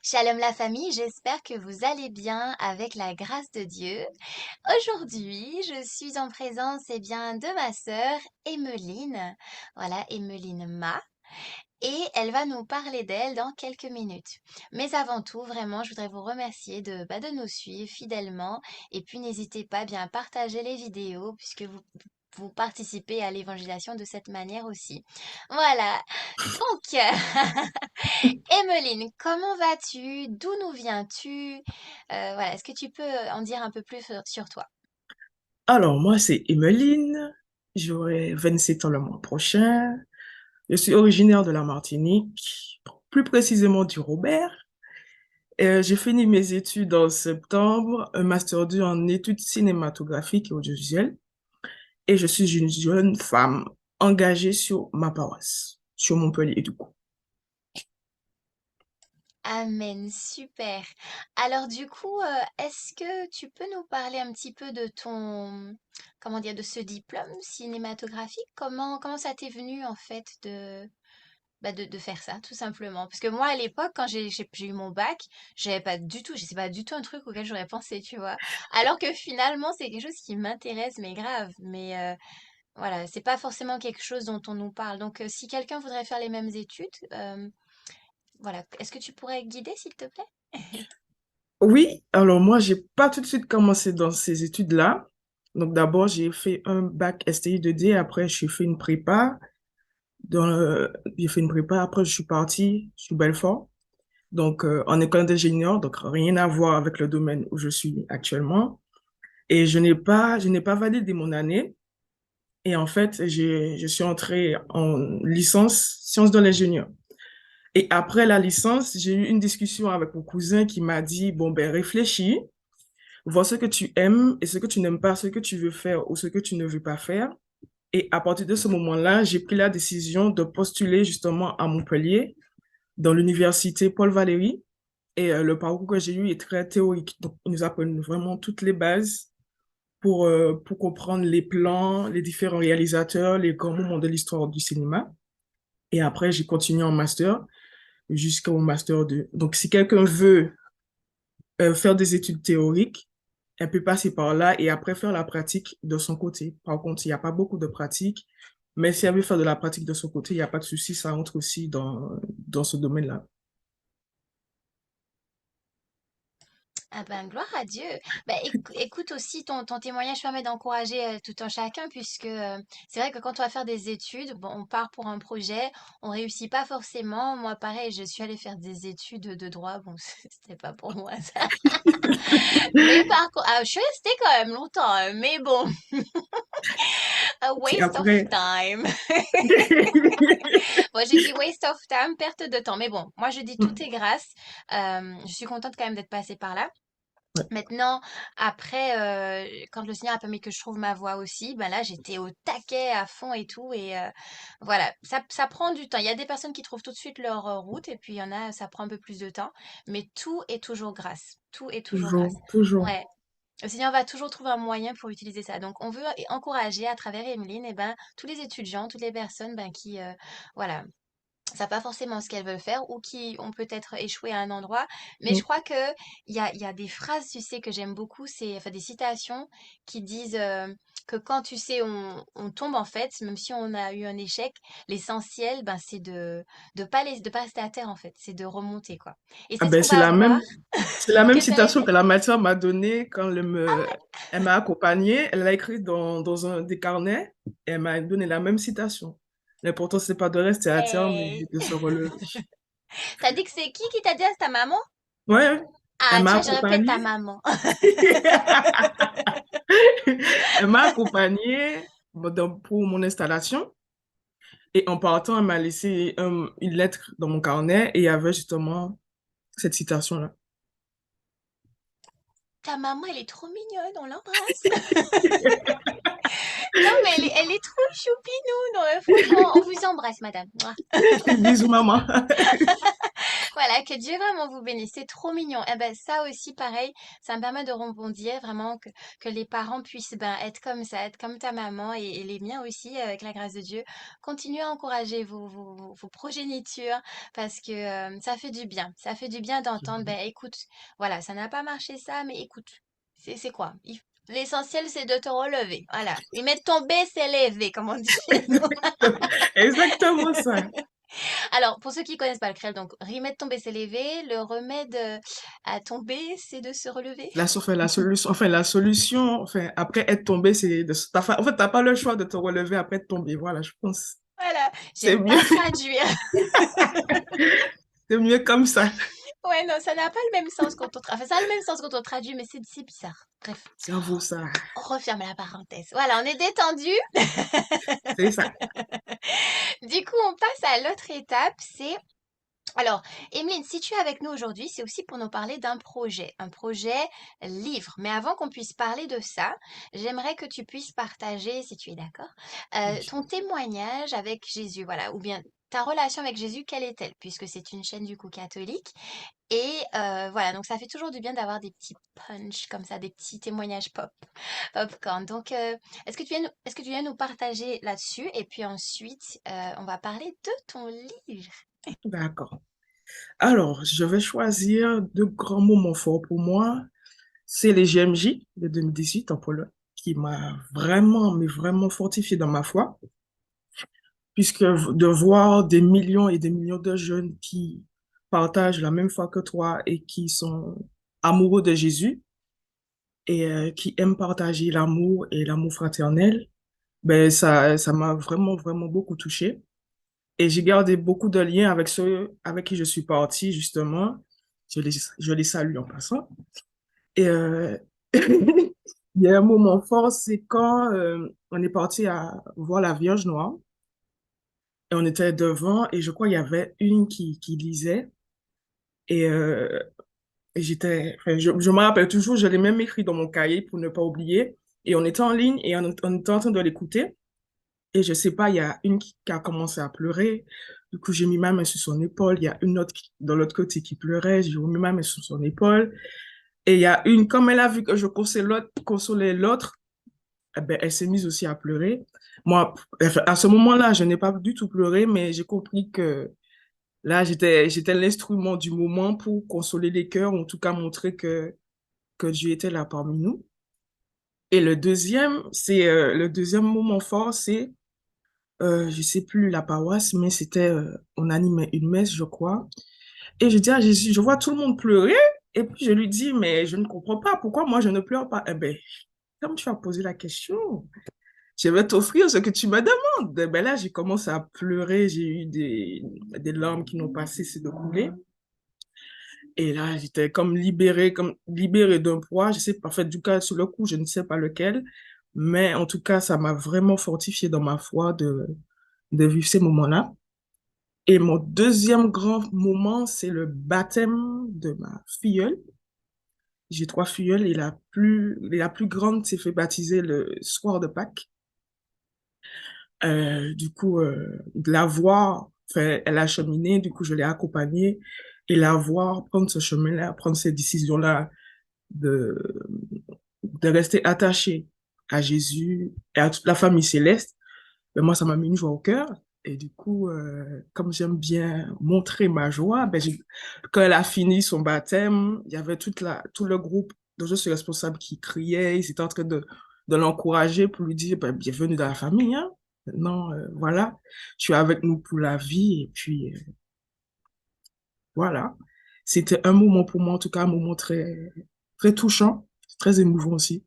Shalom la famille, j'espère que vous allez bien avec la grâce de Dieu. Aujourd'hui, je suis en présence bien, de ma sœur Emmeline. Voilà, Emmeline Ma. Et elle va nous parler d'elle dans quelques minutes. Mais avant tout, vraiment, je voudrais vous remercier de nous suivre fidèlement. Et puis, n'hésitez pas bien à partager les vidéos puisque vous participez à l'évangélisation de cette manière aussi. Voilà. Donc, Emmeline, comment vas-tu? D'où nous viens-tu? Voilà, est-ce que tu peux en dire un peu plus sur toi? Alors, moi, c'est Emmeline. J'aurai 27 ans le mois prochain. Je suis originaire de la Martinique, plus précisément du Robert. J'ai fini mes études en septembre, un master 2 en études cinématographiques et audiovisuelles. Et je suis une jeune femme engagée sur ma paroisse, sur Montpellier, du coup. Amen, super. Alors du coup, est-ce que tu peux nous parler un petit peu de ton, comment dire, de ce diplôme cinématographique? Comment ça t'est venu en fait de faire ça, tout simplement? Parce que moi, à l'époque, quand j'ai eu mon bac, j'avais pas du tout, c'est pas du tout un truc auquel j'aurais pensé, tu vois. Alors que finalement, c'est quelque chose qui m'intéresse, mais grave. Mais voilà, c'est pas forcément quelque chose dont on nous parle. Donc, si quelqu'un voudrait faire les mêmes études, voilà, est-ce que tu pourrais guider, s'il te plaît? Oui, alors moi, j'ai pas tout de suite commencé dans ces études-là. Donc d'abord, j'ai fait un bac STI 2D, après j'ai fait une prépa. J'ai fait une prépa, après je suis partie sur Belfort. Donc, en école d'ingénieur, donc rien à voir avec le domaine où je suis actuellement. Et je n'ai pas validé mon année. Et en fait, je suis entrée en licence sciences de l'ingénieur. Et après la licence, j'ai eu une discussion avec mon cousin qui m'a dit, bon, ben, réfléchis, vois ce que tu aimes et ce que tu n'aimes pas, ce que tu veux faire ou ce que tu ne veux pas faire. Et à partir de ce moment-là, j'ai pris la décision de postuler justement à Montpellier, dans l'université Paul Valéry. Et le parcours que j'ai eu est très théorique. Donc, ils nous apprennent vraiment toutes les bases pour comprendre les plans, les différents réalisateurs, les grands moments de l'histoire du cinéma. Et après, j'ai continué en master jusqu'au master 2. Donc, si quelqu'un veut faire des études théoriques, elle peut passer par là et après faire la pratique de son côté. Par contre, il n'y a pas beaucoup de pratique, mais si elle veut faire de la pratique de son côté, il n'y a pas de souci, ça entre aussi dans ce domaine-là. Ah ben, gloire à Dieu. Ben, écoute aussi, ton témoignage permet d'encourager tout un chacun, puisque c'est vrai que quand on va faire des études, bon, on part pour un projet, on réussit pas forcément. Moi, pareil, je suis allée faire des études de droit. Bon, c'était pas pour moi, ça. Mais par contre, je suis restée quand même longtemps, mais bon, a Puis waste of après, time. Moi, j'ai dit waste of time, perte de temps. Mais bon, moi, je dis tout est grâce. Je suis contente quand même d'être passée par là. Maintenant, après, quand le Seigneur a permis que je trouve ma voie aussi, ben là, j'étais au taquet à fond et tout. Et voilà, ça prend du temps. Il y a des personnes qui trouvent tout de suite leur route, et puis il y en a, ça prend un peu plus de temps. Mais tout est toujours grâce. Tout est toujours grâce. toujours, toujours. Ouais. Le Seigneur va toujours trouver un moyen pour utiliser ça. Donc, on veut encourager à travers Emeline, et ben, tous les étudiants, toutes les personnes ben, qui, voilà, savent pas forcément ce qu'elles veulent faire ou qui ont peut-être échoué à un endroit. Mais je crois que il y a des phrases, tu sais, que j'aime beaucoup, c'est enfin des citations qui disent que quand tu sais on tombe en fait, même si on a eu un échec, l'essentiel ben c'est de pas rester à terre en fait, c'est de remonter quoi. Et Ah c'est ce ben, qu'on va voir c'est la même que tu as citation aimé. que la matière m'a donnée quand elle m'a accompagnée. Elle l'a écrite dans un des carnets et elle m'a donné la même citation. L'important, c'est pas de rester à terre, mais Hey. de se relever. T'as dit que c'est qui t'a dit à ta maman? Ouais, elle Ah, m'a tu vois, je répète ta accompagnée. maman. Elle m'a accompagnée pour mon installation. Et en partant, elle m'a laissé une lettre dans mon carnet et il y avait justement cette citation-là. Ta maman, elle est trop mignonne, on l'embrasse. Non, mais elle est trop choupinou. Non, franchement, on vous embrasse, madame. Mouah. Bisous, maman. Voilà, que Dieu vraiment vous bénisse, c'est trop mignon. Eh ben ça aussi pareil, ça me permet de rebondir vraiment que les parents puissent ben, être comme ça, être comme ta maman et les miens aussi avec la grâce de Dieu. Continuez à encourager vos progénitures parce que ça fait du bien. Ça fait du bien d'entendre, ben écoute, voilà, ça n'a pas marché ça, mais écoute, c'est quoi? L'essentiel c'est de te relever. Voilà. Et mettre tomber, c'est lever, comme on dit chez nous. Exactement ça. Alors, pour ceux qui connaissent pas le crêle, donc remettre tomber, c'est lever. Le remède à tomber, c'est de se relever. La solution, enfin, après être tombé, en fait, t'as pas le choix de te relever après être tombé. Voilà, je pense. Voilà, C'est j'aime mieux, pas traduire. c'est mieux comme ça. Ouais, non, ça n'a pas le même sens quand on traduit. Enfin, ça a le même sens quand on traduit, mais c'est bizarre. Bref, J'avoue ça. on referme la parenthèse. Voilà, on est détendu. C'est ça. Du coup, on passe à l'autre étape, c'est alors, Emeline, si tu es avec nous aujourd'hui, c'est aussi pour nous parler d'un projet, un projet livre. Mais avant qu'on puisse parler de ça, j'aimerais que tu puisses partager, si tu es d'accord, Oui. ton témoignage avec Jésus, voilà, ou bien ta relation avec Jésus, quelle est-elle? Puisque c'est une chaîne du coup catholique. Et voilà, donc ça fait toujours du bien d'avoir des petits punch comme ça, des petits témoignages popcorn. Donc, est-ce que tu viens nous partager là-dessus? Et puis ensuite, on va parler de ton livre. D'accord. Alors, je vais choisir deux grands moments forts pour moi. C'est les GMJ de 2018 en Pologne, qui m'a vraiment, mais vraiment fortifié dans ma foi, puisque de voir des millions et des millions de jeunes qui partagent la même foi que toi et qui sont amoureux de Jésus et qui aiment partager l'amour et l'amour fraternel, ben ça m'a vraiment, vraiment beaucoup touché. Et j'ai gardé beaucoup de liens avec ceux avec qui je suis partie, justement. Je les salue en passant. Et il y a un moment fort, c'est quand on est parti à voir la Vierge Noire. Et on était devant, et je crois qu'il y avait une qui lisait. Et, enfin, je me rappelle toujours, je l'ai même écrit dans mon cahier pour ne pas oublier. Et on était en ligne et on était en train de l'écouter. Et je sais pas, il y a une qui a commencé à pleurer. Du coup, j'ai mis ma main sur son épaule. Il y a une autre dans l'autre côté qui pleurait. J'ai mis ma main sur son épaule. Et il y a une, comme elle a vu que je consolais l'autre, eh ben, elle s'est mise aussi à pleurer. Moi, enfin, à ce moment-là, je n'ai pas du tout pleuré, mais j'ai compris que là, j'étais l'instrument du moment pour consoler les cœurs, en tout cas montrer que Dieu était là parmi nous. Et le deuxième moment fort, c'est je sais plus la paroisse, mais c'était, on animait une messe, je crois. Et je dis à Jésus, je vois tout le monde pleurer. Et puis je lui dis, mais je ne comprends pas pourquoi moi je ne pleure pas. Eh ben, comme tu as posé la question, je vais t'offrir ce que tu me demandes. Eh ben là, j'ai commencé à pleurer. J'ai eu des larmes qui n'ont pas cessé de couler. Et là, j'étais comme libérée d'un poids. Je sais pas, en fait, du cas, sur le coup, je ne sais pas lequel. Mais en tout cas, ça m'a vraiment fortifié dans ma foi de vivre ces moments-là. Et mon deuxième grand moment, c'est le baptême de ma filleule. J'ai trois filleules et la plus grande s'est fait baptiser le soir de Pâques. Du coup, de la voir, enfin, elle a cheminé, du coup, je l'ai accompagnée et la voir prendre ce chemin-là, prendre cette décision-là de, de rester attachée à Jésus et à toute la famille céleste. Ben, moi, ça m'a mis une joie au cœur. Et du coup, comme j'aime bien montrer ma joie, quand elle a fini son baptême, il y avait tout le groupe dont je suis responsable qui criait. Ils étaient en train de l'encourager pour lui dire, ben, bienvenue dans la famille, hein. Maintenant, voilà, tu es avec nous pour la vie. Et puis, voilà. C'était un moment pour moi, en tout cas, un moment très, très touchant, très émouvant aussi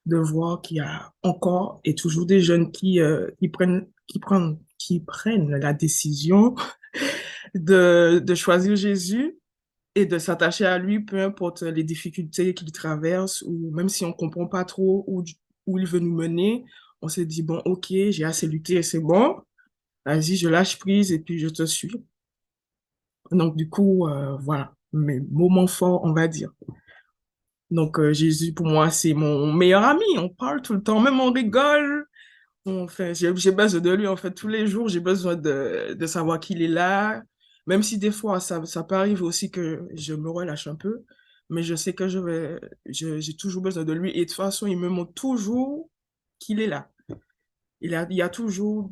de voir qu'il y a encore et toujours des jeunes qui prennent la décision de choisir Jésus et de s'attacher à lui, peu importe les difficultés qu'il traverse ou même si on comprend pas trop où il veut nous mener, on s'est dit, bon, ok, j'ai assez lutté, c'est bon, vas-y, je lâche prise et puis je te suis. Donc, du coup, voilà, mes moments forts, on va dire. Donc, Jésus, pour moi, c'est mon meilleur ami. On parle tout le temps, même on rigole. Enfin, j'ai besoin de lui, en fait, tous les jours. J'ai besoin de savoir qu'il est là. Même si des fois, ça peut arriver aussi que je me relâche un peu, mais je sais que j'ai toujours besoin de lui. Et de toute façon, il me montre toujours qu'il est là. Il y a toujours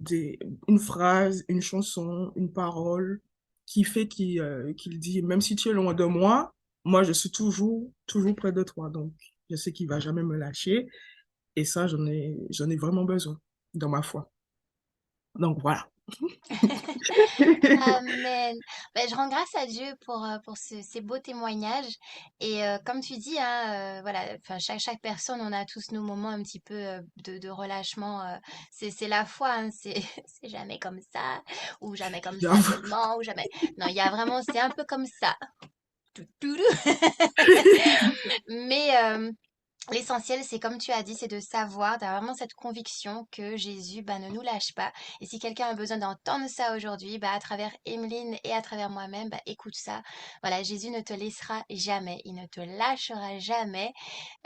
une phrase, une chanson, une parole qui fait qu'il dit, même si tu es loin de moi, moi, je suis toujours près de toi. Donc, je sais qu'il va jamais me lâcher. Et ça, j'en ai vraiment besoin dans ma foi. Donc, voilà. Amen. Ben, je rends grâce à Dieu pour ces beaux témoignages. Et comme tu dis, hein, voilà, enfin, chaque personne, on a tous nos moments un petit peu de relâchement. C'est la foi, hein, c'est c'est jamais comme ça, ou jamais comme ça J'avoue. seulement, ou jamais. Non, il y a vraiment, c'est un peu comme ça. Tout, tout, Mais l'essentiel, c'est comme tu as dit, c'est de savoir, d'avoir vraiment cette conviction que Jésus bah, ne nous lâche pas. Et si quelqu'un a besoin d'entendre ça aujourd'hui, bah, à travers Emeline et à travers moi-même, bah, écoute ça. Voilà, Jésus ne te laissera jamais, il ne te lâchera jamais.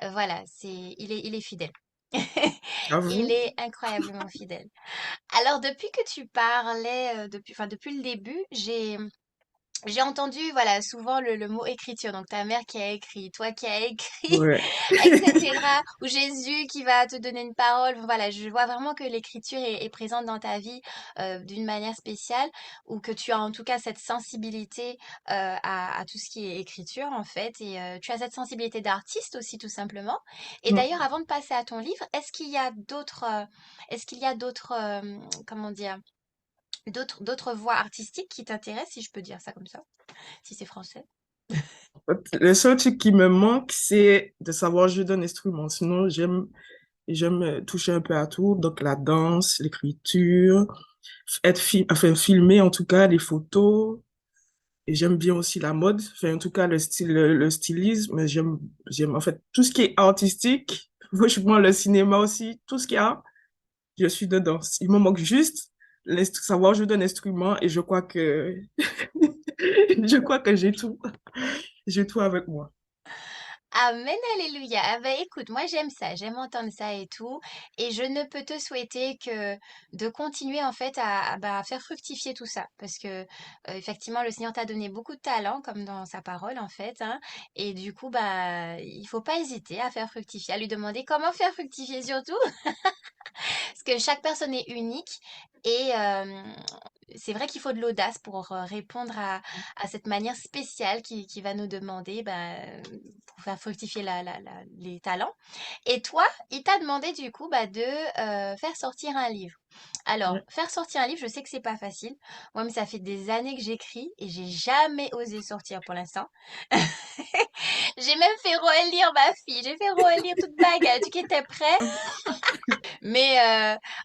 Voilà, il est fidèle. Il J'avoue. est incroyablement fidèle. Alors, depuis que tu parlais, depuis le début, j'ai entendu, voilà, souvent le mot écriture, donc ta mère qui a écrit, toi qui as écrit, Ouais. etc. Ou Jésus qui va te donner une parole. Voilà, je vois vraiment que l'écriture est présente dans ta vie d'une manière spéciale, ou que tu as en tout cas cette sensibilité à tout ce qui est écriture, en fait, et tu as cette sensibilité d'artiste aussi, tout simplement. Et d'ailleurs, avant de passer à ton livre, est-ce qu'il y a d'autres, comment dire, d'autres voies artistiques qui t'intéressent, si je peux dire ça comme ça? Si c'est français. Le seul truc qui me manque, c'est de savoir jouer d'un instrument. Sinon, j'aime toucher un peu à tout. Donc, la danse, l'écriture, enfin, filmer en tout cas, les photos. Et j'aime bien aussi la mode. Enfin, en tout cas, le stylisme. J'aime, en fait, tout ce qui est artistique. Franchement, le cinéma aussi, tout ce qu'il y a, je suis dedans. Il me manque juste savoir jouer d'un instrument et je crois que, je crois que j'ai tout avec moi. Amen, alléluia. Ah ben, écoute, moi j'aime ça, j'aime entendre ça et tout. Et je ne peux te souhaiter que de continuer en fait à faire fructifier tout ça. Parce que effectivement, le Seigneur t'a donné beaucoup de talent, comme dans sa parole en fait, hein. Et du coup, bah, il faut pas hésiter à faire fructifier, à lui demander comment faire fructifier surtout. Parce que chaque personne est unique et c'est vrai qu'il faut de l'audace pour répondre à cette manière spéciale qui va nous demander pour faire fructifier les talents. Et toi, il t'a demandé du coup de faire sortir un livre. Alors, Ouais. faire sortir un livre, je sais que c'est pas facile. Moi, mais ça fait des années que j'écris et j'ai jamais osé sortir pour l'instant. J'ai même fait relire ma fille, j'ai fait relire toute bague, tu qui étais prêt. Mais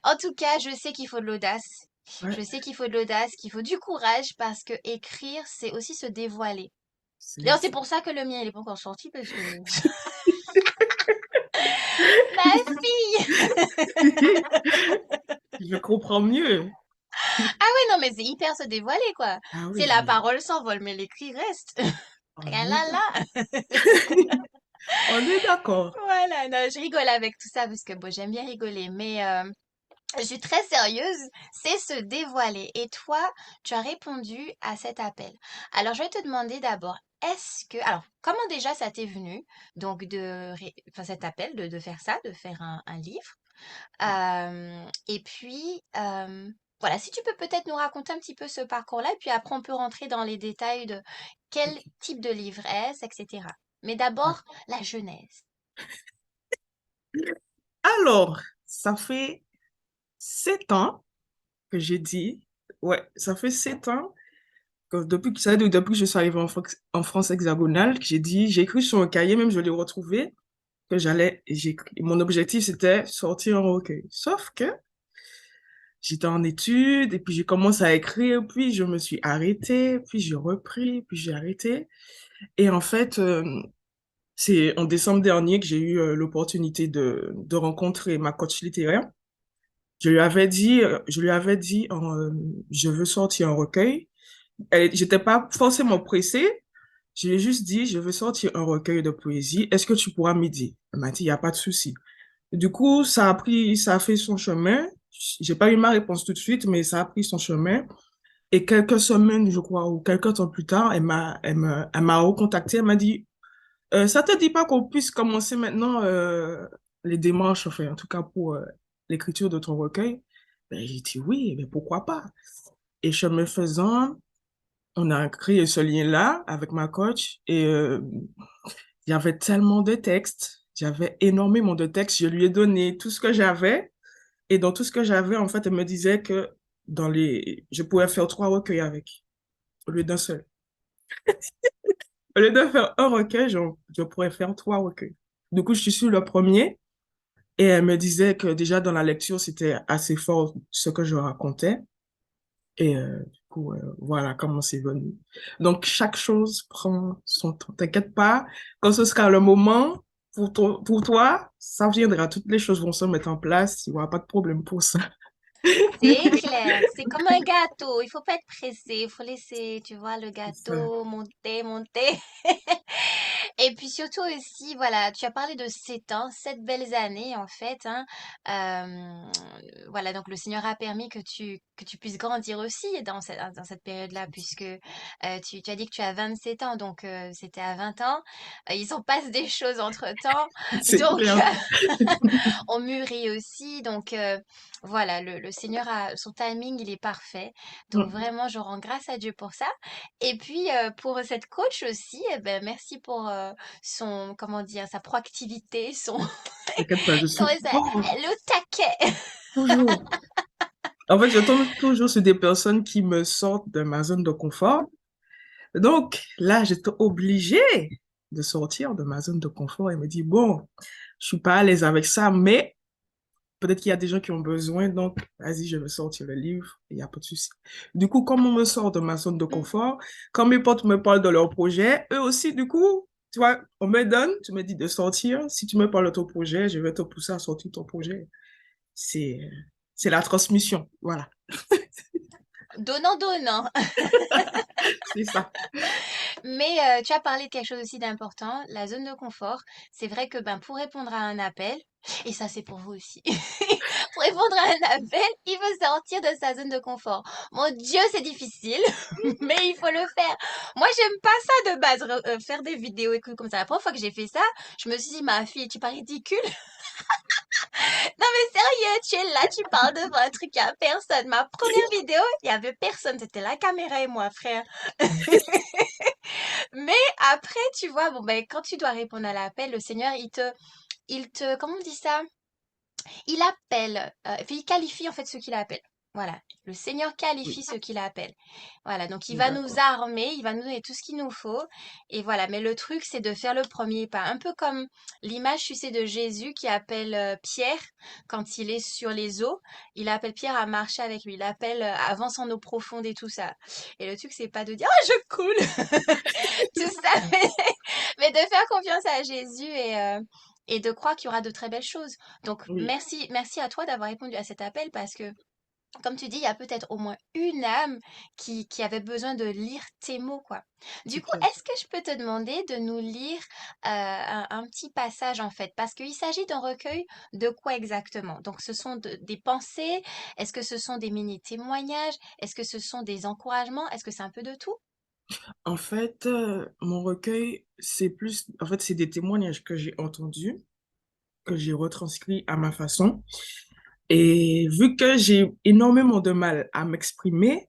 en tout cas, je sais qu'il faut de l'audace. Ouais. Je sais qu'il faut de l'audace, qu'il faut du courage parce que écrire, c'est aussi se dévoiler. C'est, D'ailleurs, c'est c'est- pour ça que le mien, il est pas encore sorti parce que ma fille! Je comprends mieux. Ah oui, non, mais c'est hyper se dévoiler, quoi. Ah oui, C'est la parole s'envole, mais l'écrit reste. on Ah est là d'accord. là. On est d'accord. Voilà, non, je rigole avec tout ça parce que bon, j'aime bien rigoler, mais je suis très sérieuse, c'est se dévoiler. Et toi, tu as répondu à cet appel. Alors, je vais te demander d'abord, alors, comment déjà ça t'est venu, donc enfin, cet appel de faire ça, de faire un livre. Et puis, voilà, si tu peux peut-être nous raconter un petit peu ce parcours-là, et puis après, on peut rentrer dans les détails de quel Ok. type de livre est-ce, etc. Mais Ah. d'abord, la genèse. Alors, ça fait 7 ans que j'ai dit, ouais, ça fait 7 ans que depuis que je suis arrivée en France hexagonale, que j'ai écrit sur un cahier, même je l'ai retrouvé, mon objectif c'était sortir un recueil. Sauf que j'étais en études et puis j'ai commencé à écrire, puis je me suis arrêtée, puis j'ai repris, puis j'ai arrêté. Et en fait, c'est en décembre dernier que j'ai eu l'opportunité de rencontrer ma coach littéraire. Je lui avais dit, je veux sortir un recueil. J'étais pas forcément pressée. Je lui ai juste dit, je veux sortir un recueil de poésie. Est-ce que tu pourras m'aider? Elle m'a dit, il n'y a pas de souci. Du coup, ça a fait son chemin. J'ai pas eu ma réponse tout de suite, mais ça a pris son chemin. Et quelques semaines, je crois, ou quelques temps plus tard, elle m'a recontacté, elle m'a dit, ça te dit pas qu'on puisse commencer maintenant les démarches, enfin, en tout cas pour l'écriture de ton recueil? Ben, j'ai dit oui, mais pourquoi pas? Et chemin faisant, on a créé ce lien-là avec ma coach et il y avait tellement de textes, j'avais énormément de textes, je lui ai donné tout ce que j'avais et dans tout ce que j'avais, en fait, elle me disait que je pouvais faire 3 recueils avec, au lieu d'un seul. Au lieu de faire un recueil, je pourrais faire 3 recueils. Du coup, je suis sur le premier et elle me disait que déjà dans la lecture, c'était assez fort ce que je racontais. Et du coup, voilà comment c'est venu. Donc, chaque chose prend son temps. T'inquiète pas, quand ce sera le moment pour toi, ça viendra. Toutes les choses vont se mettre en place. Il n'y aura pas de problème pour ça. C'est clair, c'est comme un gâteau, il faut pas être pressé, il faut laisser, tu vois, le C'est ça. gâteau monter, monter. Et puis surtout aussi, voilà, tu as parlé de 7 ans, 7 belles années en fait, hein. Voilà, donc le Seigneur a permis que tu puisses grandir aussi dans cette période-là, puisque tu as dit que tu as 27 ans, donc c'était à 20 ans. Il s'en passe des choses entre-temps, C'est donc clair. on mûrit aussi. Donc voilà, le Seigneur a son timing, il est parfait. Donc vraiment, je rends grâce à Dieu pour ça. Et puis pour cette coach aussi, eh ben, merci pour son, comment dire, sa proactivité, son, T'inquiète pas, je suis comment ça, le taquet. toujours. En fait, je tombe toujours sur des personnes qui me sortent de ma zone de confort. Donc, là, j'étais obligée de sortir de ma zone de confort et me dire, bon, je suis pas à l'aise avec ça, mais peut-être qu'il y a des gens qui ont besoin, donc vas-y, je vais sortir le livre, il n'y a pas de souci. Du coup, comme on me sort de ma zone de confort, quand mes potes me parlent de leur projet, eux aussi, du coup, tu vois, on me donne, tu me dis de sortir. Si tu me parles de ton projet, je vais te pousser à sortir ton projet. C'est, c'est la transmission. Voilà, Donnant, donnant. c'est ça. Mais tu as parlé de quelque chose aussi d'important, la zone de confort. C'est vrai que ben, pour répondre à un appel, et ça c'est pour vous aussi, pour répondre à un appel, il faut sortir de sa zone de confort. Mon Dieu, c'est difficile, mais il faut le faire. Moi, j'aime pas ça de base, faire des vidéos et tout comme ça. La première fois que j'ai fait ça, je me suis dit, ma fille, tu pas ridicule. Non mais sérieux, tu es là, tu parles devant un truc, il y a personne. Ma première vidéo, il y avait personne, c'était la caméra et moi, frère. Mais après, tu vois, bon, ben, quand tu dois répondre à l'appel, le Seigneur, comment on dit ça? Il appelle, il qualifie en fait ceux qu'il appelle. Voilà. Le Seigneur Oui, qualifie ceux qu'il appelle. Voilà. Donc, il va nous d'accord. armer, il va nous donner tout ce qu'il nous faut. Et voilà. Mais le truc, c'est de faire le premier pas. Un peu comme l'image, tu sais, de Jésus qui appelle Pierre quand il est sur les eaux. Il appelle Pierre à marcher avec lui. Il appelle avance en eau profonde et tout ça. Et le truc, c'est pas de dire, oh, je coule! Tout ça, mais de faire confiance à Jésus et de croire qu'il y aura de très belles choses. Donc, Oui, merci à toi d'avoir répondu à cet appel parce que, comme tu dis, il y a peut-être au moins une âme qui avait besoin de lire tes mots, quoi. Du c'est coup, clair. est-ce que je peux te demander de nous lire un petit passage, en fait? Parce qu'il s'agit d'un recueil de quoi exactement? Donc, ce sont des pensées? Est-ce que ce sont des mini-témoignages? Est-ce que ce sont des encouragements? Est-ce que c'est un peu de tout? En fait, mon recueil, en fait, c'est des témoignages que j'ai entendus, que j'ai retranscrits à ma façon. Et vu que j'ai énormément de mal à m'exprimer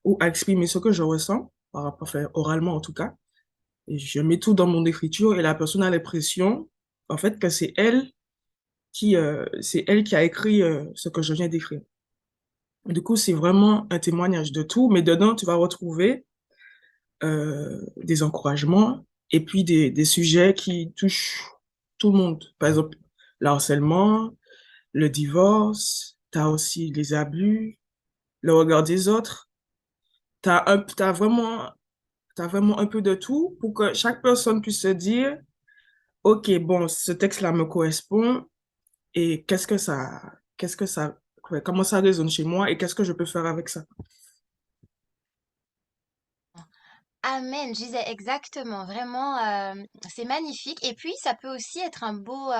ou à exprimer ce que je ressens, par rapport, enfin, oralement en tout cas, et je mets tout dans mon écriture et la personne a l'impression, en fait, que c'est elle qui a écrit ce que je viens d'écrire. Du coup, c'est vraiment un témoignage de tout, mais dedans, tu vas retrouver des encouragements et puis des sujets qui touchent tout le monde. Par exemple, le harcèlement, le divorce, tu as aussi les abus, le regard des autres. T'as vraiment un peu de tout pour que chaque personne puisse se dire, OK, bon, ce texte-là me correspond et ouais, comment ça résonne chez moi et qu'est-ce que je peux faire avec ça? Amen, je disais exactement, vraiment, c'est magnifique. Et puis, ça peut aussi être un beau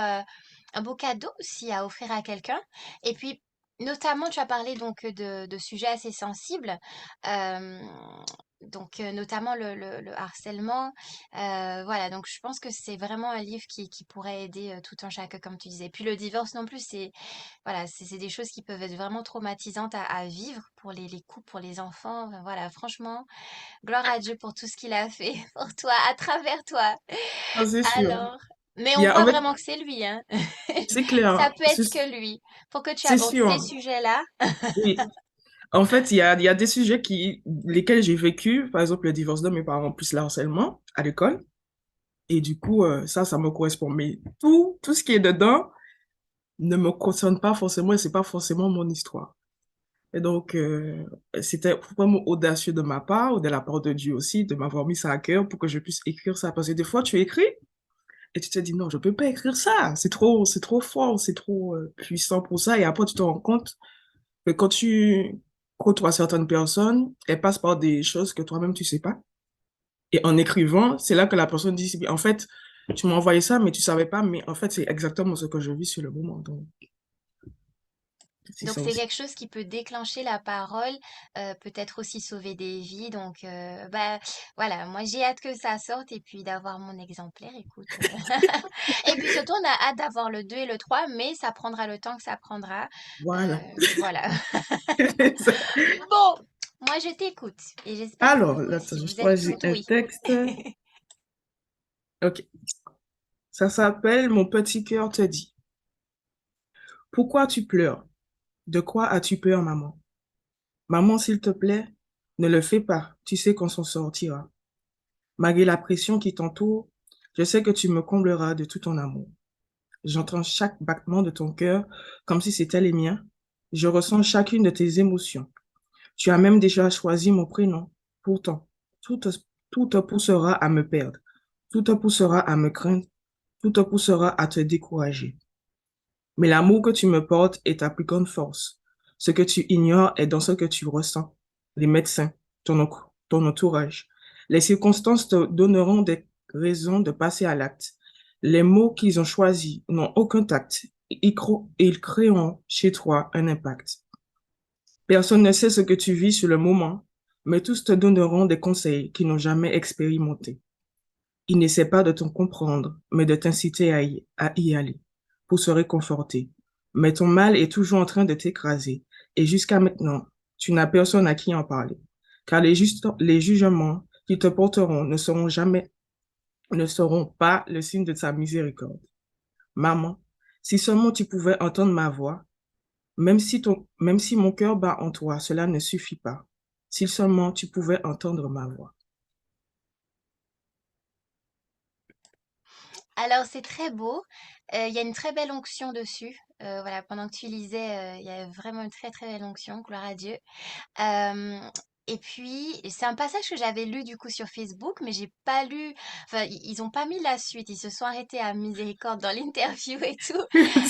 cadeau aussi à offrir à quelqu'un. Et puis, notamment, tu as parlé donc de sujets assez sensibles, euh, donc notamment le harcèlement. Voilà, donc je pense que c'est vraiment un livre qui pourrait aider tout un chacun, comme tu disais. Puis le divorce non plus, c'est voilà, c'est des choses qui peuvent être vraiment traumatisantes à vivre pour les couples, pour les enfants. Enfin, voilà, franchement, gloire à Dieu pour tout ce qu'il a fait pour toi, à travers toi. Ah, c'est sûr. Alors, mais Il y on a, en voit fait, vraiment que c'est lui, hein. c'est clair, Ça hein. peut être que lui. Pour que tu C'est abordes ces sûr. sujets-là. Oui. En fait, il y a des sujets lesquels j'ai vécu, par exemple le divorce de mes parents, plus le harcèlement à l'école. Et du coup, ça me correspond. Mais tout ce qui est dedans ne me concerne pas forcément et c'est pas forcément mon histoire. Et donc, c'était vraiment audacieux de ma part, ou de la part de Dieu aussi, de m'avoir mis ça à cœur pour que je puisse écrire ça. Parce que des fois, tu écris et tu te dis, non, je peux pas écrire ça. C'est trop fort, c'est trop puissant pour ça. Et après, tu te rends compte que quand tu côtoies certaines personnes, elles passent par des choses que toi-même, tu sais pas. Et en écrivant, c'est là que la personne dit, en fait, tu m'as envoyé ça, mais tu savais pas, mais en fait, c'est exactement ce que je vis sur le moment. Donc, c'est Donc ça c'est aussi. quelque chose qui peut déclencher la parole, peut-être aussi sauver des vies. Donc bah voilà, moi j'ai hâte que ça sorte et puis d'avoir mon exemplaire, écoute. Et puis surtout on a hâte d'avoir le 2 et le 3, mais ça prendra le temps que ça prendra. Voilà. Voilà. Bon, moi je t'écoute et j'espère que Alors, vous là, attends, aussi, je vous êtes choisis toutes un oui. texte. OK. Ça s'appelle Mon petit cœur te dit. Pourquoi tu pleures? De quoi as-tu peur, maman? Maman, s'il te plaît, ne le fais pas. Tu sais qu'on s'en sortira. Malgré la pression qui t'entoure, je sais que tu me combleras de tout ton amour. J'entends chaque battement de ton cœur comme si c'était les miens. Je ressens chacune de tes émotions. Tu as même déjà choisi mon prénom. Pourtant, tout te, tout te poussera à me perdre. Tout te poussera à me craindre. Tout te poussera à te décourager. Mais l'amour que tu me portes est ta plus grande force. Ce que tu ignores est dans ce que tu ressens. Les médecins, ton entourage. Les circonstances te donneront des raisons de passer à l'acte. Les mots qu'ils ont choisis n'ont aucun tact. Ils créeront chez toi un impact. Personne ne sait ce que tu vis sur le moment, mais tous te donneront des conseils qu'ils n'ont jamais expérimentés. Ils n'essaient pas de te comprendre, mais de t'inciter à y aller, pour se réconforter. Mais ton mal est toujours en train de t'écraser, et jusqu'à maintenant, tu n'as personne à qui en parler, car les jugements qui te porteront ne seront pas le signe de sa miséricorde. Maman, si seulement tu pouvais entendre ma voix, même si mon cœur bat en toi, cela ne suffit pas. Si seulement tu pouvais entendre ma voix. Alors c'est très beau. Il y a une très belle onction dessus. Voilà, pendant que tu lisais, il y a vraiment une très très belle onction, gloire à Dieu. Hem Et puis, c'est un passage que j'avais lu du coup sur Facebook, mais j'ai pas lu, enfin, ils ont pas mis la suite. Ils se sont arrêtés à miséricorde dans l'interview et tout.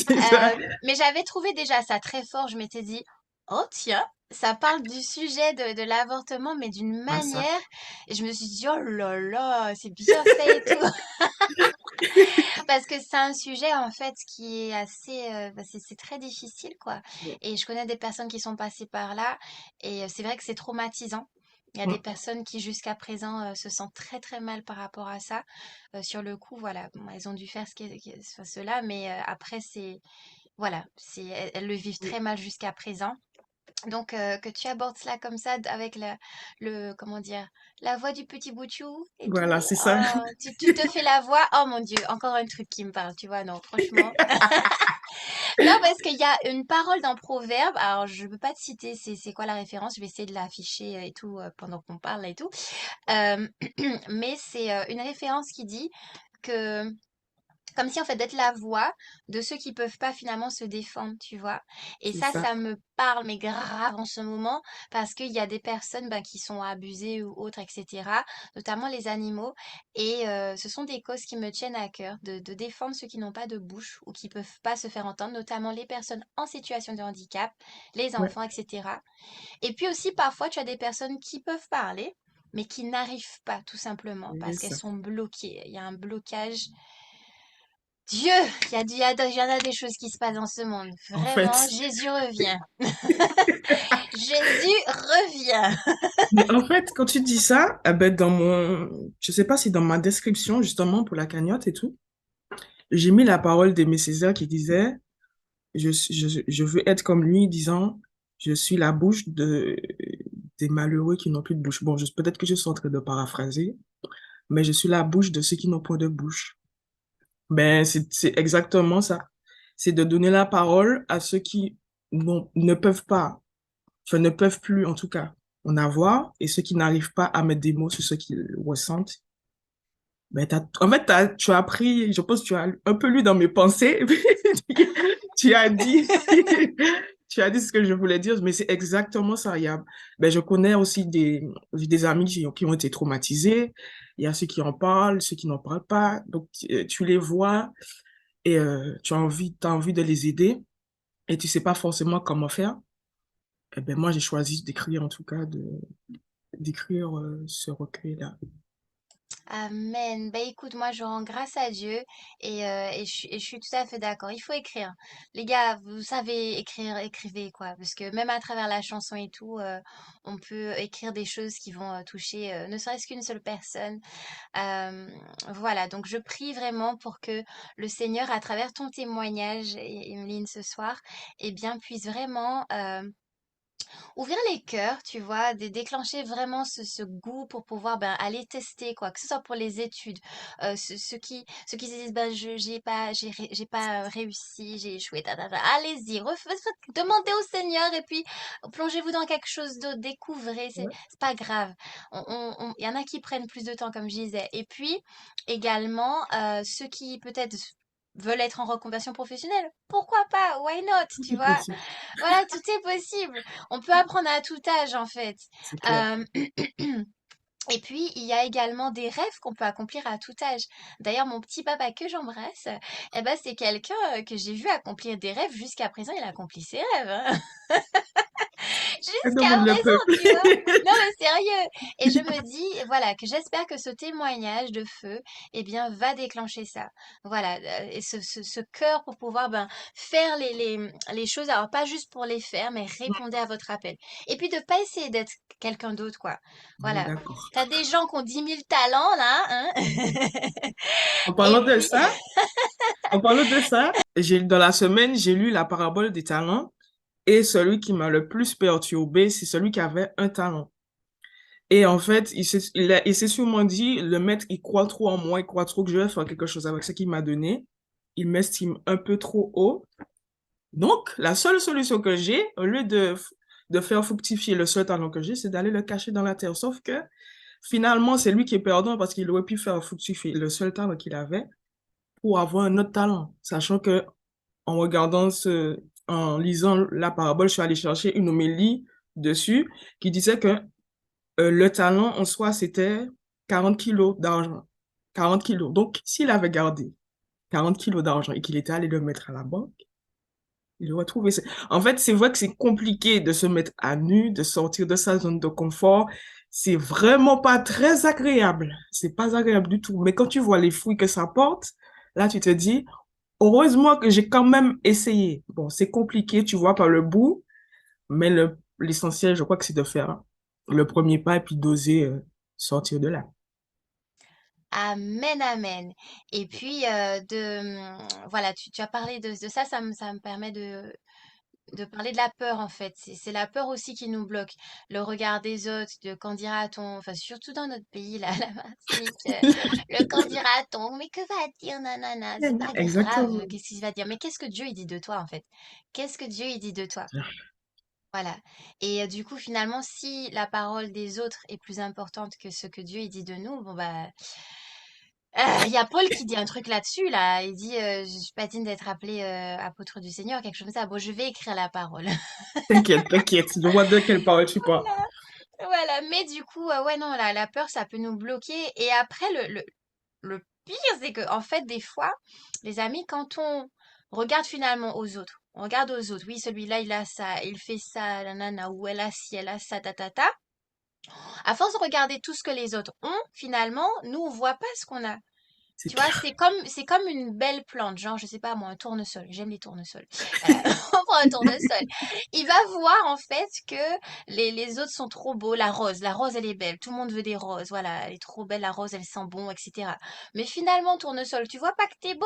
C'est ça. Mais j'avais trouvé déjà ça très fort. Je m'étais dit, oh tiens, ça parle du sujet de l'avortement, mais d'une Ah, ça. manière. Et je me suis dit, oh là là, c'est bien fait et tout. Parce que c'est un sujet en fait qui est assez, bah, c'est très difficile quoi. Et je connais des personnes qui sont passées par là et c'est vrai que c'est traumatisant. Il y a des personnes qui jusqu'à présent se sentent très très mal par rapport à ça. Sur le coup, voilà, bon, elles ont dû faire enfin, cela, mais après c'est, voilà, elles le vivent très mal jusqu'à présent. Donc, que tu abordes cela comme ça, avec comment dire, la voix du petit Bouchou et Voilà, tout. c'est ça. Oh, tu te fais la voix. Oh mon Dieu, encore un truc qui me parle, tu vois, non, franchement. Non, parce qu'il y a une parole dans Proverbe. Alors, je ne peux pas te citer, c'est quoi la référence. Je vais essayer de l'afficher et tout pendant qu'on parle et tout. Euh, mais c'est une référence qui dit que comme si en fait d'être la voix de ceux qui peuvent pas finalement se défendre, tu vois. Et C'est ça. ça me parle, mais grave en ce moment, parce qu'il y a des personnes ben, qui sont abusées ou autres, etc., notamment les animaux. Et ce sont des causes qui me tiennent à cœur, de défendre ceux qui n'ont pas de bouche ou qui peuvent pas se faire entendre, notamment les personnes en situation de handicap, les Ouais, enfants, etc. Et puis aussi, parfois, tu as des personnes qui peuvent parler, mais qui n'arrivent pas, tout simplement, c'est parce qu'elles ça. sont bloquées. Il y a un blocage Dieu, il y en a des choses qui se passent dans ce monde. En Vraiment, fait, Jésus revient. Jésus revient. mais en fait, quand tu dis ça, ben je sais pas si dans ma description, justement, pour la cagnotte et tout, j'ai mis la parole d'Aimé Césaire qui disait, je veux être comme lui, disant, je suis la bouche des malheureux qui n'ont plus de bouche. Bon, peut-être que je suis en train de paraphraser, mais je suis la bouche de ceux qui n'ont point de bouche. Ben, c'est exactement ça. C'est de donner la parole à ceux qui ne peuvent pas, enfin, ne peuvent plus, en tout cas, en avoir, et ceux qui n'arrivent pas à mettre des mots sur ce qu'ils ressentent. Ben, en fait, tu as appris, je pense que tu as un peu lu dans mes pensées, tu as dit, tu as dit ce que je voulais dire, mais c'est exactement ça. Ben, je connais aussi j'ai des amis qui ont été traumatisés. Il y a ceux qui en parlent, ceux qui n'en parlent pas. Donc, tu les vois et t'as envie de les aider et tu sais pas forcément comment faire. Eh ben, moi, j'ai choisi d'écrire, en tout cas, d'écrire ce recueil-là. Amen. Bah écoute, moi je rends grâce à Dieu et je suis tout à fait d'accord. Il faut écrire. Les gars, vous savez écrire, écrivez quoi. Parce que même à travers la chanson et tout, on peut écrire des choses qui vont toucher ne serait-ce qu'une seule personne. Euh, voilà, donc je prie vraiment pour que le Seigneur, à travers ton témoignage, Emeline, ce soir, eh bien, puisse vraiment ouvrir les cœurs, tu vois, déclencher vraiment ce goût pour pouvoir ben, aller tester, quoi, que ce soit pour les études. Ceux qui se disent, ben, j'ai pas réussi, j'ai échoué, allez-y, demandez au Seigneur et puis plongez-vous dans quelque chose d'autre, découvrez, Ouais. c'est pas grave. Il y en a qui prennent plus de temps, comme je disais. Et puis, également, ceux qui peut-être veulent être en reconversion professionnelle, pourquoi pas? Why not? Tout Tu est vois? possible, Voilà, tout est possible. On peut apprendre à tout âge, en fait. c'est clair. Euh, Et puis, il y a également des rêves qu'on peut accomplir à tout âge. D'ailleurs, mon petit papa que j'embrasse, eh ben, c'est quelqu'un que j'ai vu accomplir des rêves. Jusqu'à présent, il accomplit ses rêves, hein. Jusqu'à Demande le présent, peuple. tu vois. Non, mais sérieux. Et je me dis, voilà, que j'espère que ce témoignage de feu, eh bien, va déclencher ça. Voilà, et ce cœur pour pouvoir ben, faire les choses, alors pas juste pour les faire, mais répondez à votre appel. Et puis de pas essayer d'être quelqu'un d'autre, quoi. On est Voilà. d'accord. T'as des gens qui ont 10 000 talents, là, hein. En Et parlant de puis, ça, en parlant de ça, dans la semaine, j'ai lu la parabole des talents et celui qui m'a le plus perturbé, c'est celui qui avait un talent. Et en fait, il s'est sûrement dit, le maître, il croit trop en moi, il croit trop que je vais faire quelque chose avec ce qu'il m'a donné. Il m'estime un peu trop haut. Donc, la seule solution que j'ai, au lieu de faire fructifier le seul talent que j'ai, c'est d'aller le cacher dans la terre. Sauf que finalement, c'est lui qui est perdant parce qu'il aurait pu faire fructifier le seul talent qu'il avait pour avoir un autre talent. Sachant que en lisant la parabole, je suis allée chercher une homélie dessus qui disait que le talent en soi, c'était 40 kilos d'argent. 40 kilos. Donc, s'il avait gardé 40 kilos d'argent et qu'il était allé le mettre à la banque, il aurait trouvé ça. En fait, c'est vrai que c'est compliqué de se mettre à nu, de sortir de sa zone de confort. C'est vraiment pas très agréable. C'est pas agréable du tout. Mais quand tu vois les fruits que ça porte, là, tu te dis, heureusement que j'ai quand même essayé. Bon, c'est compliqué, tu vois, par le bout, mais l'essentiel, je crois que c'est de faire le premier pas et puis d'oser sortir de là. amen, amen. Et puis, voilà, tu as parlé de ça, ça me permet de parler de la peur en fait. C'est la peur aussi qui nous bloque. Le regard des autres, de qu'en dira-t-on, enfin surtout dans notre pays, là, la Martinique, le qu'en dira-t-on, mais que va dire nanana, c'est pas grave, Exactement. qu'est-ce qu'il va dire, mais qu'est-ce que Dieu il dit de toi en fait? Qu'est-ce que Dieu il dit de toi? Voilà. Et du coup, finalement, si la parole des autres est plus importante que ce que Dieu il dit de nous, bon bah, il y a Paul qui dit un truc là-dessus, là. Il dit, je suis pas digne d'être appelé apôtre du Seigneur, quelque chose comme ça. Bon, je vais écrire la parole. T'inquiète, t'inquiète. Je vois de quelle parole tu parles. Voilà, mais du coup, ouais, non, la peur, ça peut nous bloquer. Et après, le pire, c'est que, en fait, des fois, les amis, quand on regarde finalement aux autres, on regarde aux autres, oui, celui-là, il a ça, il fait ça, nanana, ou elle a ci, elle a ça, ta. À force de regarder tout ce que les autres ont, finalement, nous, on voit pas ce qu'on a. c'est Tu vois, clair. c'est comme une belle plante, genre, je sais pas moi, un tournesol. J'aime les tournesols. On prend un tournesol. Il va voir en fait que les autres sont trop beaux. La rose, elle est belle. Tout le monde veut des roses. Voilà, elle est trop belle, la rose, elle sent bon, etc. Mais finalement, tournesol, tu vois pas que t'es beau?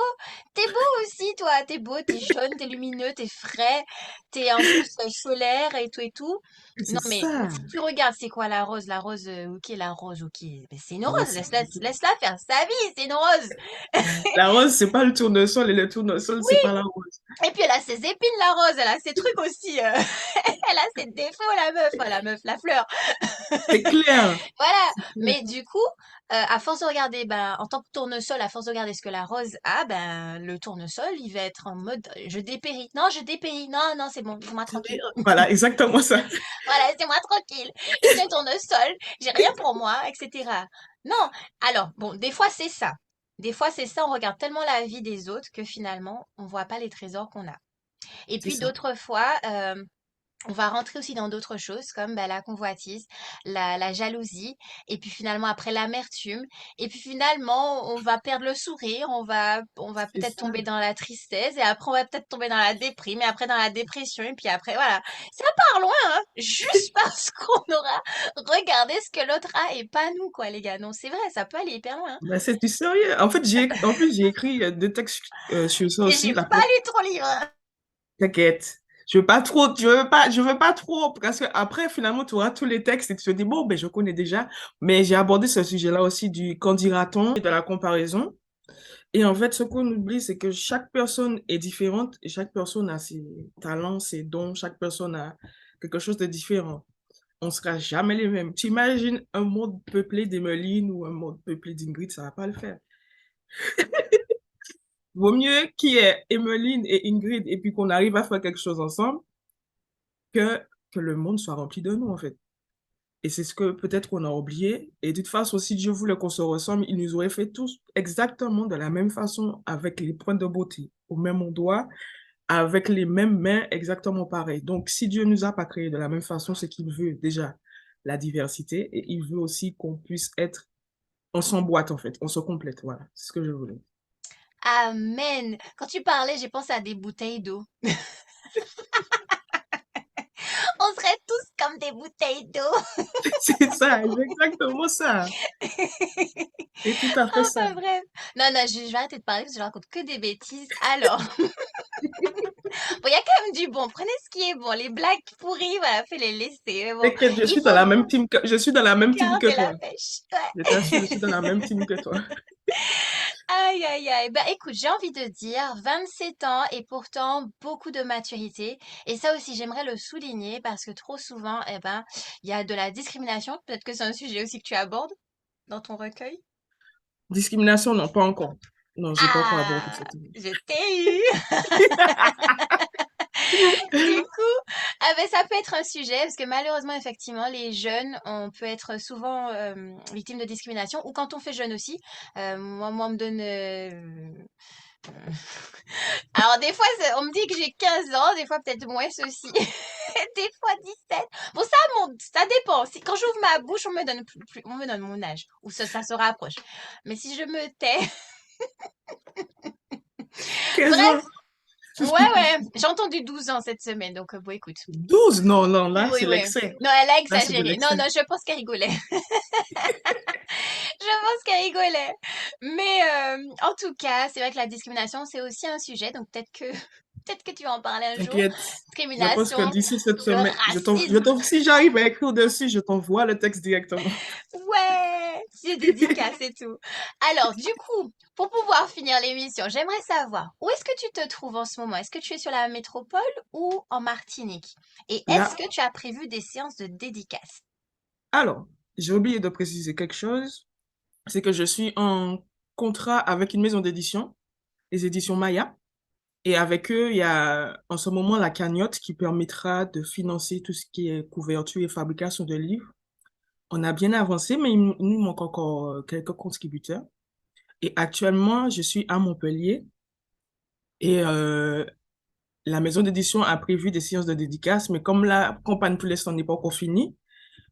T'es beau aussi, toi. T'es beau, t'es jaune, t'es lumineux, t'es frais. T'es en plus solaire et tout et tout. C'est Non, mais ça. si tu regardes, c'est quoi la rose? Ok, la rose, ok. Mais c'est une Ouais, rose. Laisse-la faire sa vie. C'est une rose. la rose, c'est pas le tournesol et le tournesol, c'est pas la rose. Et puis elle a ses épines, la rose, elle a ses trucs aussi. Elle a ses défauts, la meuf, la fleur. C'est clair. Voilà. C'est clair. Mais du coup, à force de regarder, ben, en tant que tournesol, à force de regarder ce que la rose a, ben, le tournesol, il va être en mode, je dépéris. Non, je dépéris. Non, non, c'est bon, laisse-moi tranquille. Voilà, exactement ça. Voilà, laissez-moi tranquille. Je suis un tournesol, j'ai rien pour moi, etc. Non. Alors, bon, des fois, c'est ça. Des fois, c'est ça, on regarde tellement la vie des autres que finalement, on voit pas les trésors qu'on a. Et C'est puis ça. d'autres fois, on va rentrer aussi dans d'autres choses comme bah, la convoitise, la jalousie, et puis finalement après l'amertume, et puis finalement on va perdre le sourire, on va C'est peut-être ça. tomber dans la tristesse, et après on va peut-être tomber dans la déprime, et après dans la dépression, et puis après voilà. Ça part loin, hein, juste parce qu'on aura regardé ce que l'autre a et pas nous, quoi, les gars. Non, c'est vrai, ça peut aller hyper loin, hein. Ben, c'est du sérieux. En fait, en plus, j'ai écrit des textes sur ça Et aussi. j'ai pas lu ton livre, hein. T'inquiète. Je veux pas trop, parce que après, finalement, tu auras tous les textes et tu te dis, bon, ben, je connais déjà. Mais j'ai abordé ce sujet-là aussi du qu'en dira-t-on et de la comparaison. Et en fait, ce qu'on oublie, c'est que chaque personne est différente et chaque personne a ses talents, ses dons, chaque personne a quelque chose de différent. On sera jamais les mêmes. Tu imagines un monde peuplé d'Emeline ou un monde peuplé d'Ingrid, ça va pas le faire. Vaut mieux qu'il y ait Emeline et Ingrid et puis qu'on arrive à faire quelque chose ensemble que, que le monde soit rempli de nous, en fait. Et c'est ce que peut-être on a oublié. Et de toute façon, si Dieu voulait qu'on se ressemble, il nous aurait fait tous exactement de la même façon, avec les points de beauté au même endroit, avec les mêmes mains exactement pareil. Donc, si Dieu nous a pas créés de la même façon, c'est qu'il veut déjà la diversité et il veut aussi qu'on puisse être, on s'emboîte en fait, on se complète. Voilà, c'est ce que je voulais. Amen. Quand tu parlais, j'ai pensé à des bouteilles d'eau. On serait tous comme des bouteilles d'eau. C'est ça, c'est exactement ça. C'est tout à fait ça. Enfin bref. Non, non, je vais arrêter de parler parce que je raconte que des bêtises. Alors, bon, il y a quand même du bon. Prenez ce qui est bon. Les blagues pourries, voilà, faites les laisser. Mais bon, T'inquiète, il faut je suis dans la même team que garder toi. la pêche. Ouais. Je t'assure, je suis dans la même team que toi. Aïe, aïe, aïe. Bah écoute, j'ai envie de dire 27 ans et pourtant beaucoup de maturité. Et ça aussi, j'aimerais le souligner parce que trop souvent, eh ben, il y a de la discrimination. Peut-être que c'est un sujet aussi que tu abordes dans ton recueil. Discrimination, non, pas encore. Non, j'ai pas encore abordé Ah, cette idée. je t'ai eu. Du coup, ah ben, ça peut être un sujet parce que malheureusement, effectivement, les jeunes, on peut être souvent victime de discrimination ou quand on fait jeune aussi. Moi, on me donne. Alors, des fois, on me dit que j'ai 15 ans, des fois, peut-être moins aussi. Des fois 17. Bon, ça monte, ça dépend. Si, quand j'ouvre ma bouche, on me donne on me donne mon âge ou ça se rapproche. Mais si je me tais, 15 ans. bref, ouais, ouais, j'ai entendu 12 ans cette semaine, donc bon, écoute. 12? Non, non, là, Oui, c'est oui. l'excès. Non, elle a Là, c'est de exagéré. Non, l'excès. non, je pense qu'elle rigolait. Je pense qu'elle rigolait. Mais en tout cas, c'est vrai que la discrimination, c'est aussi un sujet. Donc peut-être que peut-être que tu vas en parler un jour. T'inquiète. Je pense que Discrimination, d'ici cette le semaine, racisme. si j'arrive à écrire dessus, je t'envoie le texte directement. Ouais, c'est dédicace et tout. Alors, du coup, pour pouvoir finir l'émission, j'aimerais savoir où est-ce que tu te trouves en ce moment? Est-ce que tu es sur la métropole ou en Martinique? Et est-ce Là, que tu as prévu des séances de dédicace? alors, j'ai oublié de préciser quelque chose. C'est que je suis en contrat avec une maison d'édition, les éditions Maya. Et avec eux, il y a en ce moment la cagnotte qui permettra de financer tout ce qui est couverture et fabrication de livres. On a bien avancé, mais il nous manque encore quelques contributeurs. Et actuellement, je suis à Montpellier et la maison d'édition a prévu des séances de dédicaces, mais comme la campagne pour l'instant n'est pas encore finie,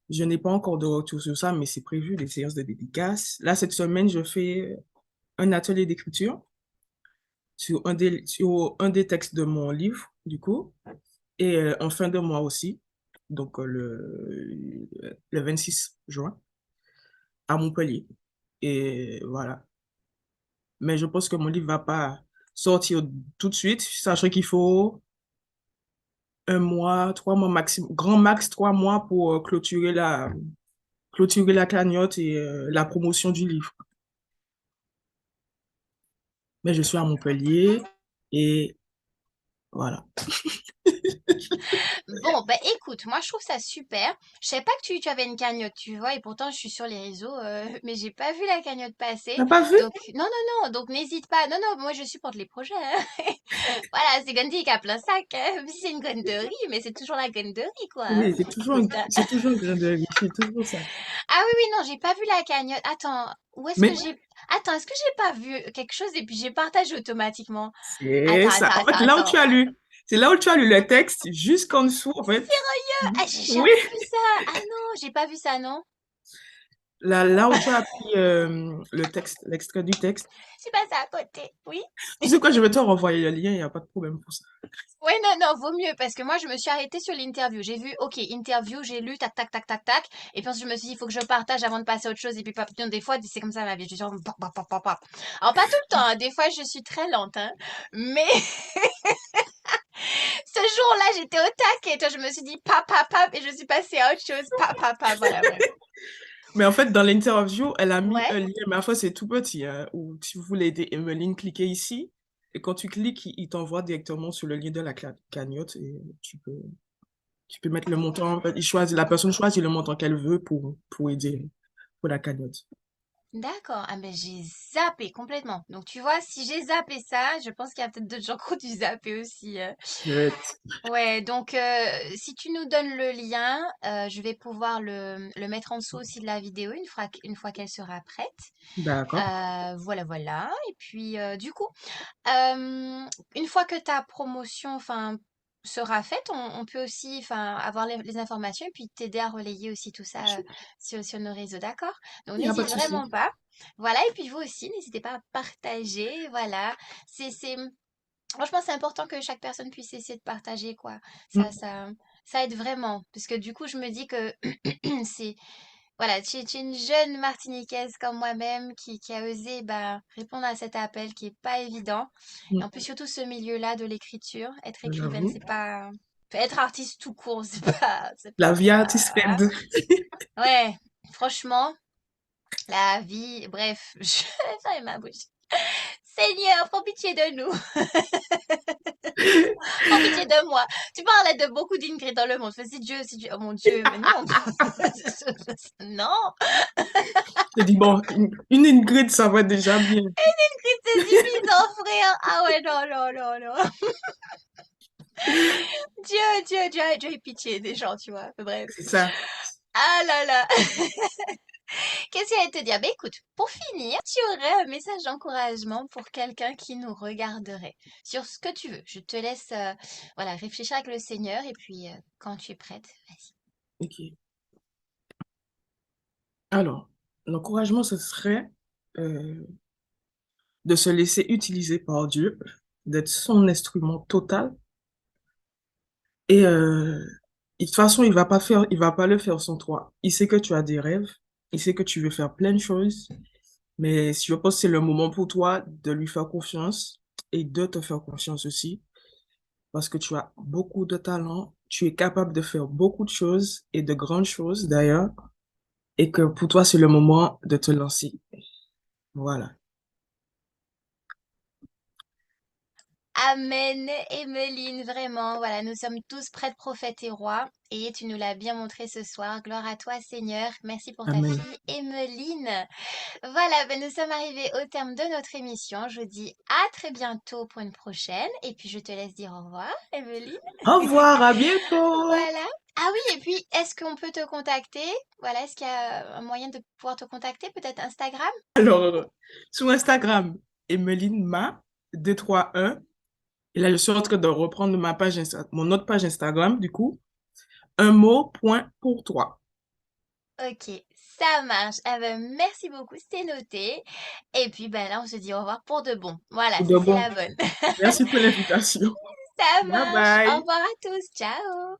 je n'ai pas encore de retour sur ça, mais c'est prévu des séances de dédicaces. Là, cette semaine, je fais un atelier d'écriture sur un des textes de mon livre, du coup, et en fin de mois aussi, donc le 26 juin, à Montpellier. Et voilà. Mais je pense que mon livre va pas sortir tout de suite, sachant qu'il faut 1 mois, 3 mois maximum, grand max 3 mois pour clôturer la cagnotte et la promotion du livre. Mais je suis à Montpellier et voilà. Bon, bah écoute, moi je trouve ça super. Je savais pas que tu avais une cagnotte, tu vois, et pourtant je suis sur les réseaux, mais j'ai pas vu la cagnotte passer. T'as pas vu? Donc, non, non, non, donc n'hésite pas. Non, non, moi je supporte les projets, hein. Voilà, c'est Gandhi qui a plein sac, hein. Même si c'est une graine de riz, mais c'est toujours la graine de riz, quoi, hein. Oui, c'est toujours, Écoute, hein. c'est toujours un grain de riz, c'est toujours ça. Ah oui, oui, non, j'ai pas vu la cagnotte. Attends, où est-ce que Mais j'ai... Attends, est-ce que j'ai pas vu quelque chose et puis j'ai partagé automatiquement? c'est Attends, ça. attends, En fait, attends, là où tu attends. as lu, c'est là où tu as lu le texte, jusqu'en dessous, en fait. Sérieux? Ah, j'ai Oui, jamais vu ça. Ah non, j'ai pas vu ça, non? là où tu as pris le texte, l'extrait du texte. Je suis passée à côté. Oui? Tu sais quoi, je vais te renvoyer le lien, il n'y a pas de problème pour ça. Ouais, non, non, vaut mieux parce que moi, je me suis arrêtée sur l'interview. J'ai vu, ok, interview, j'ai lu, tac, tac, tac, tac, tac. Et puis ensuite, je me suis dit, il faut que je partage avant de passer à autre chose. Et puis, papillon, des fois, c'est comme ça ma vie. Je suis genre, pop, pop, pop, pop, pop. Alors, pas tout le temps, hein. Des fois, je suis très lente, hein. Mais ce jour-là, j'étais au taquet. Toi, je me suis dit, pap, pap, pap. Et je suis passée à autre chose. Pap, pap, pap. Voilà, bref. Mais en fait, dans l'interview, elle a mis Ouais. un lien, mais à fois, c'est tout petit, hein, où si vous voulez aider Emeline, cliquez ici. Et quand tu cliques, il t'envoie directement sur le lien de la cagnotte et tu peux mettre le montant. En fait, la personne choisit le montant qu'elle veut pour aider pour la cagnotte. D'accord. Ah, mais j'ai zappé complètement. Donc, tu vois, si j'ai zappé ça, je pense qu'il y a peut-être d'autres gens qui ont dû zapper aussi. Chouette. Ouais, donc si tu nous donnes le lien, je vais pouvoir le mettre en dessous aussi de la vidéo une fois qu'elle sera prête. D'accord. Voilà, voilà. Et puis du coup, euh, une fois que ta promotion, enfin, sera faite, on peut aussi, enfin, avoir les informations et puis t'aider à relayer aussi tout ça sur nos réseaux, d'accord? Donc Il n'y a pas n'hésite de souci. vraiment pas. Voilà, et puis vous aussi, n'hésitez pas à partager. Voilà, c'est franchement, c'est important que chaque personne puisse essayer de partager, quoi. Ça, Mm, ça, ça aide vraiment. Parce que du coup, je me dis que c'est, voilà, tu es une jeune Martiniquaise comme moi-même qui a osé bah, répondre à cet appel qui est pas évident. Et en plus, mm, surtout ce milieu-là de l'écriture, être écrivaine, j'avoue. c'est pas, enfin, être artiste tout court, La vie c'est artiste pas, aide. ouais, franchement, la vie, bref, je vais fermer ma bouche. Seigneur, prends pitié de nous. Prends pitié de moi. Tu parles de beaucoup d'Ingrid dans le monde. Fais, si Dieu, oh mon Dieu, mais non. Non. Je dis, bon, une Ingrid, ça va déjà bien. Ingrid, c'est suffisant, frère. Ah ouais, non, non, non, non. Dieu ait pitié des gens, tu vois. Bref. C'est ça. Ah là là. Qu'est-ce qu'il allait te dire? Ben écoute, pour finir, tu aurais un message d'encouragement pour quelqu'un qui nous regarderait sur ce que tu veux. Je te laisse, voilà, réfléchir avec le Seigneur et puis quand tu es prête, vas-y. OK. Alors, l'encouragement, ce serait de se laisser utiliser par Dieu, d'être son instrument total. Et de toute façon, il va pas le faire sans toi. Il sait que tu as des rêves, il sait que tu veux faire plein de choses, mais je pense que c'est le moment pour toi de lui faire confiance et de te faire confiance aussi, parce que tu as beaucoup de talent, tu es capable de faire beaucoup de choses et de grandes choses d'ailleurs, et que pour toi, c'est le moment de te lancer. Voilà. Amen, Emmeline, vraiment. Voilà, nous sommes tous prêtres, prophètes et rois. Et tu nous l'as bien montré ce soir. Gloire à toi, Seigneur. Merci pour ta Amen. fille, Emmeline. Voilà, ben nous sommes arrivés au terme de notre émission. Je vous dis à très bientôt pour une prochaine. Et puis je te laisse dire au revoir, Emmeline. Au revoir, à bientôt. Voilà. Ah oui, et puis est-ce qu'on peut te contacter? Voilà, est-ce qu'il y a un moyen de pouvoir te contacter? Peut-être Instagram? Alors, sur Instagram, Emeline Ma 231. Et là, je suis en train de reprendre mon autre page Instagram, du coup. Un mot, point pour toi. Ok, Ça marche. Ah ben, merci beaucoup, c'était noté. Et puis ben là, on se dit au revoir pour de bon. Voilà, Pour ça de c'est bon. la bonne. Merci pour l'invitation. Ça Bye marche. Au bye. revoir à tous. Ciao.